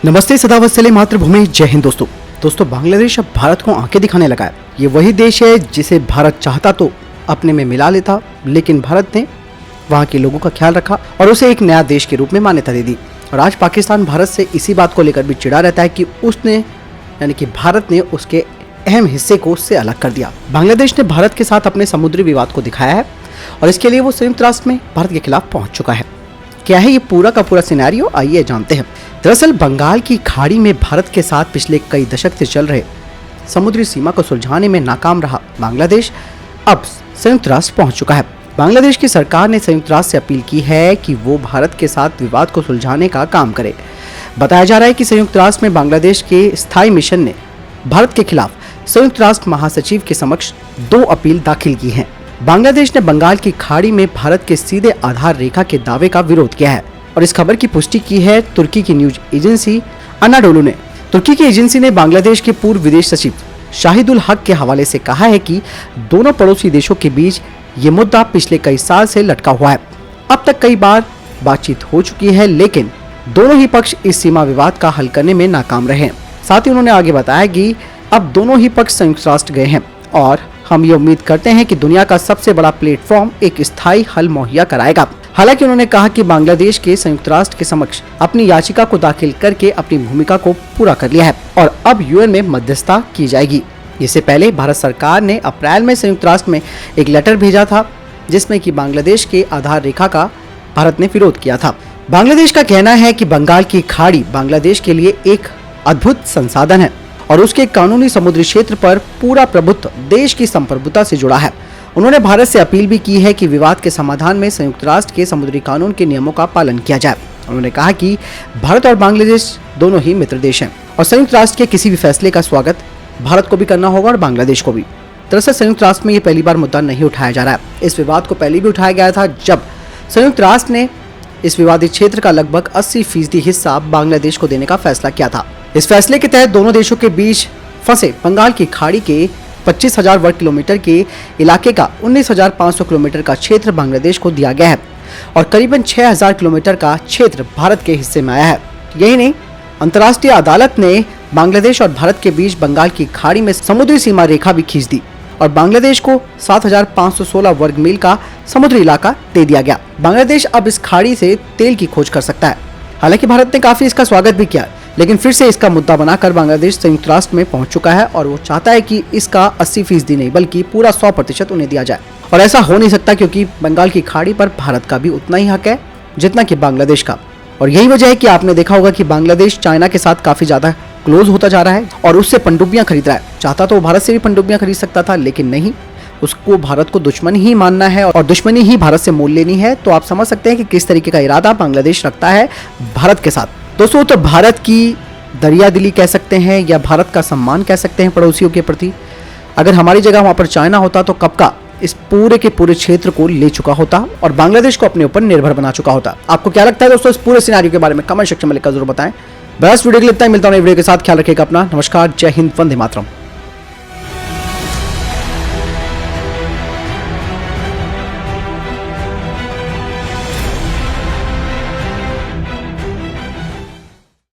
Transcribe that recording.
नमस्ते, सदावत्सले मातृभूमि, जय हिंद। दोस्तों बांग्लादेश अब भारत को आंखें दिखाने लगा है। ये वही देश है जिसे भारत चाहता तो अपने में मिला लेता, लेकिन भारत ने वहाँ के लोगों का ख्याल रखा और उसे एक नया देश के रूप में मान्यता दे दी। और आज पाकिस्तान भारत से इसी बात को लेकर भी चिढ़ा रहता है कि उसने यानी कि भारत ने उसके अहम हिस्से को उससे अलग कर दिया। बांग्लादेश ने भारत के साथ अपने समुद्री विवाद को दिखाया है और इसके लिए वो संयुक्त राष्ट्र में भारत के खिलाफ पहुंच चुका है। क्या है ये पूरा का पूरा सिनेरियो, आइए जानते हैं। दरअसल बंगाल की खाड़ी में भारत के साथ पिछले कई दशक से चल रहे समुद्री सीमा को सुलझाने में नाकाम रहा बांग्लादेश अब संयुक्त राष्ट्र पहुंच चुका है। बांग्लादेश की सरकार ने संयुक्त राष्ट्र से अपील की है कि वो भारत के साथ विवाद को सुलझाने का काम करे। बताया जा रहा है कि संयुक्त राष्ट्र में बांग्लादेश के स्थायी मिशन ने भारत के खिलाफ संयुक्त राष्ट्र महासचिव के समक्ष 2 अपील दाखिल की हैं। बांग्लादेश ने बंगाल की खाड़ी में भारत के सीधे आधार रेखा के दावे का विरोध किया है और इस खबर की पुष्टि की है तुर्की की न्यूज एजेंसी अनाडोलू ने। तुर्की की एजेंसी ने बांग्लादेश के पूर्व विदेश सचिव शाहिदुल हक के हवाले से कहा है कि दोनों पड़ोसी देशों के बीच ये मुद्दा पिछले कई साल से लटका हुआ है। अब तक कई बार बातचीत हो चुकी है, लेकिन दोनों ही पक्ष इस सीमा विवाद का हल करने में नाकाम रहे। साथ ही उन्होंने आगे बताया कि अब दोनों ही पक्ष संयुक्त राष्ट्र गए हैं और हम ये उम्मीद करते हैं कि दुनिया का सबसे बड़ा प्लेटफॉर्म एक स्थायी हल मुहैया कराएगा। हालांकि उन्होंने कहा कि बांग्लादेश के संयुक्त राष्ट्र के समक्ष अपनी याचिका को दाखिल करके अपनी भूमिका को पूरा कर लिया है और अब यूएन में मध्यस्थता की जाएगी। इससे पहले भारत सरकार ने अप्रैल में संयुक्त राष्ट्र में एक लेटर भेजा था जिसमें कि बांग्लादेश के आधार रेखा का भारत ने विरोध किया था। बांग्लादेश का कहना है कि बंगाल की खाड़ी बांग्लादेश के लिए एक अद्भुत संसाधन है और उसके कानूनी समुद्री क्षेत्र पर पूरा प्रभुत्व देश की संप्रभुता से जुड़ा है। उन्होंने भारत से अपील भी की है कि विवाद के समाधान में संयुक्त राष्ट्र के समुद्री कानून के नियमों का पालन किया जाए। उन्होंने कहा कि भारत और बांग्लादेश दोनों ही मित्र देश हैं और संयुक्त राष्ट्र के किसी भी फैसले का स्वागत भारत को भी करना होगा और बांग्लादेश को भी। दरअसल संयुक्त राष्ट्र में ये पहली बार मुद्दा नहीं उठाया जा रहा है। इस विवाद को पहले भी उठाया गया था जब संयुक्त राष्ट्र ने इस विवादित क्षेत्र का लगभग 80% हिस्सा बांग्लादेश को देने का फैसला किया था। इस फैसले के तहत दोनों देशों के बीच फंसे बंगाल की खाड़ी के 25,000 वर्ग किलोमीटर के इलाके का 19,500 किलोमीटर का क्षेत्र बांग्लादेश को दिया गया है और करीबन 6,000 किलोमीटर का क्षेत्र भारत के हिस्से में आया है। यही नहीं, अंतर्राष्ट्रीय अदालत ने बांग्लादेश और भारत के बीच बंगाल की खाड़ी में समुद्री सीमा रेखा भी खींच दी और बांग्लादेश को 7,516 वर्ग मील का समुद्री इलाका दे दिया गया। बांग्लादेश अब इस खाड़ी से तेल की खोज कर सकता है। हालांकि भारत ने काफी इसका स्वागत भी किया, लेकिन फिर से इसका मुद्दा बनाकर बांग्लादेश संयुक्त राष्ट्र में पहुंच चुका है और वो चाहता है कि इसका 80% नहीं बल्कि पूरा 100% उन्हें दिया जाए। और ऐसा हो नहीं सकता क्योंकि बंगाल की खाड़ी पर भारत का भी उतना ही हक है जितना कि बांग्लादेश का। और यही वजह है कि आपने देखा होगा कि बांग्लादेश चाइना के साथ काफी ज्यादा क्लोज होता जा रहा है और उससे पनडुब्बियां खरीद रहा है। चाहता तो भारत से भी पनडुब्बियां खरीद सकता था, लेकिन नहीं, उसको भारत को दुश्मन ही मानना है और दुश्मनी ही भारत से मोल लेनी है। तो आप समझ सकते हैं कि किस तरीके का इरादा बांग्लादेश रखता है भारत के साथ। दोस्तों, तो भारत की दरिया दिली कह सकते हैं या भारत का सम्मान कह सकते हैं पड़ोसियों के प्रति। अगर हमारी जगह वहां पर चाइना होता तो कब का इस पूरे के पूरे क्षेत्र को ले चुका होता और बांग्लादेश को अपने ऊपर निर्भर बना चुका होता। आपको क्या लगता है दोस्तों इस पूरे सिनेरियो के बारे में? कमेंट सेक्शन में लिखकर जरूर बताएं। बस वीडियो के लिए इतना ही, मिलता हूं नई वीडियो के साथ। ख्याल रखिएगा अपना। नमस्कार, जय हिंद, वंदे मातरम।